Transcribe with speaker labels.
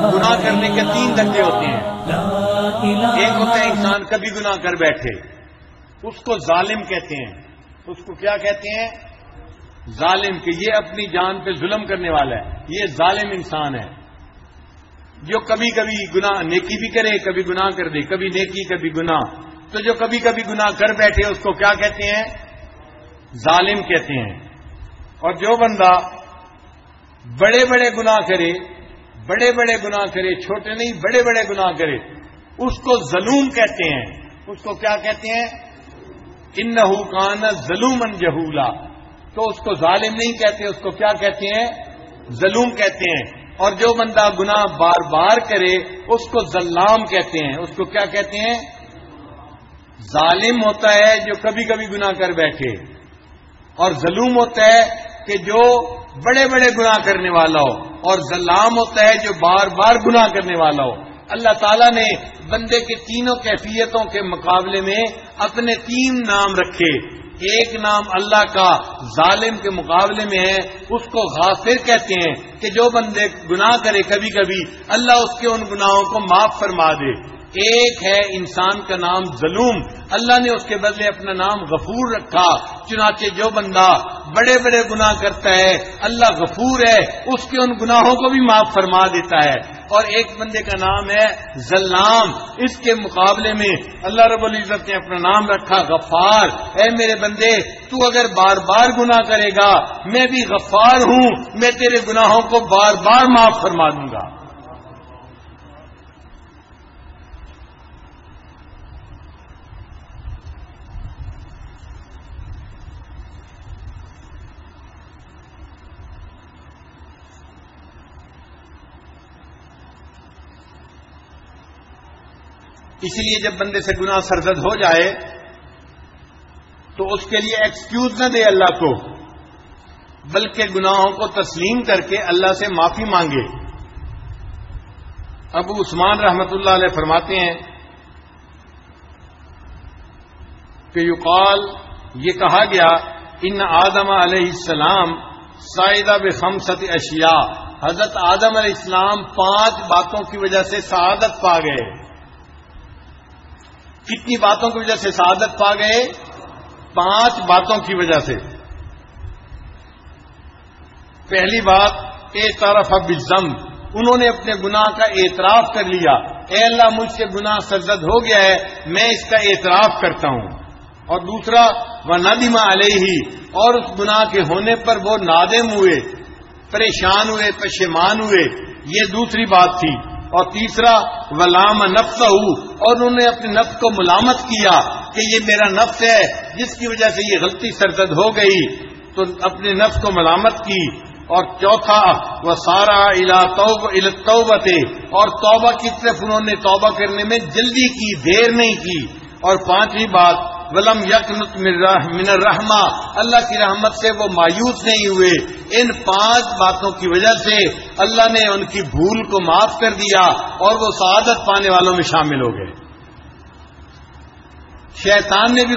Speaker 1: گناہ کرنے کے 3 درجے ہوتے ہیں. ایک ہوتا ہے انسان کبھی گناہ کر بیٹھے، اس کو ظالم کہتے ہیں. اس کو کیا کہتے ہیں؟ ظالم. کہ یہ اپنی جان پہ ظلم کرنے والا ہے، یہ ظالم انسان ہے. جو کبھی کبھی گناہ نیکی بھی کرے، کبھی گناہ کر دے، کبھی نیکی کبھی گناہ. تو جو کبھی کبھی گناہ کر بیٹھے اس کو کیا کہتے ہیں؟ ظالم کہتے ہیں. اور جو بندہ بڑے بڑے گناہ کرے، بڑے بڑے گناہ کرے، چھوٹے نہیں بڑے بڑے گناہ کرے، اس کو ظلوم کہتے ہیں. اس کو کیا کہتے ہیں؟ انہ کان ظلوما جہولا. تو اس کو ظالم نہیں کہتے، اس کو کیا کہتے ہیں؟ ظلوم کہتے ہیں. اور جو بندہ گناہ بار بار کرے اس کو ظلام کہتے ہیں. اس کو کیا کہتے ہیں؟ ظالم ہوتا ہے جو کبھی کبھی گناہ کر بیٹھے، اور ظلوم ہوتا ہے کہ جو بڑے بڑے گناہ کرنے والا ہو، اور ظلام ہوتا ہے جو بار بار گناہ کرنے والا ہو. اللہ تعالیٰ نے بندے کے تینوں کیفیتوں کے مقابلے میں اپنے 3 نام رکھے. ایک نام اللہ کا ظالم کے مقابلے میں ہے، اس کو غافر کہتے ہیں کہ جو بندے گناہ کرے کبھی کبھی اللہ اس کے ان گناہوں کو معاف فرما دے. ایک ہے انسان کا نام ظلوم، اللہ نے اس کے بدلے اپنا نام غفور رکھا. چنانچہ جو بندہ بڑے بڑے گناہ کرتا ہے اللہ غفور ہے، اس کے ان گناہوں کو بھی معاف فرما دیتا ہے. اور ایک بندے کا نام ہے ظلام، اس کے مقابلے میں اللہ رب العزت نے اپنا نام رکھا غفار. اے میرے بندے، تو اگر بار بار گناہ کرے گا میں بھی غفار ہوں، میں تیرے گناہوں کو بار بار معاف فرما دوں گا. اس لیے جب بندے سے گناہ سرزد ہو جائے تو اس کے لیے ایکسکیوز نہ دے اللہ کو، بلکہ گناہوں کو تسلیم کر کے اللہ سے معافی مانگے. ابو عثمان رحمت اللہ علیہ فرماتے ہیں کہ یقال، یہ کہا گیا، ان آدم علیہ السلام سائدہ بخمسۃ اشیاء، حضرت آدم علیہ السلام 5 باتوں کی وجہ سے سعادت پا گئے. کتنی باتوں کی وجہ سے سعادت پا گئے؟ 5 باتوں کی وجہ سے. پہلی بات اعتراف بالذنب، انہوں نے اپنے گناہ کا اعتراف کر لیا. اے اللہ، مجھ سے گناہ سرزد ہو گیا ہے، میں اس کا اعتراف کرتا ہوں. اور دوسرا وندم علیہ، اور اس گناہ کے ہونے پر وہ نادم ہوئے، پریشان ہوئے، پشیمان ہوئے. یہ دوسری بات تھی. اور تیسرا ولام نفسہ، اور انہوں نے اپنے نفس کو ملامت کیا کہ یہ میرا نفس ہے جس کی وجہ سے یہ غلطی سرزد ہو گئی، تو اپنے نفس کو ملامت کی. اور چوتھا وسارع الی التوبۃ، اور توبہ کی طرف انہوں نے توبہ کرنے میں جلدی کی، دیر نہیں کی. اور 5ویں بات ولم یقنط من الرحمہ، اللہ کی رحمت سے وہ مایوس نہیں ہوئے. ان 5 باتوں کی وجہ سے اللہ نے ان کی بھول کو معاف کر دیا اور وہ سعادت پانے والوں میں شامل ہو گئے. شیطان نے بھی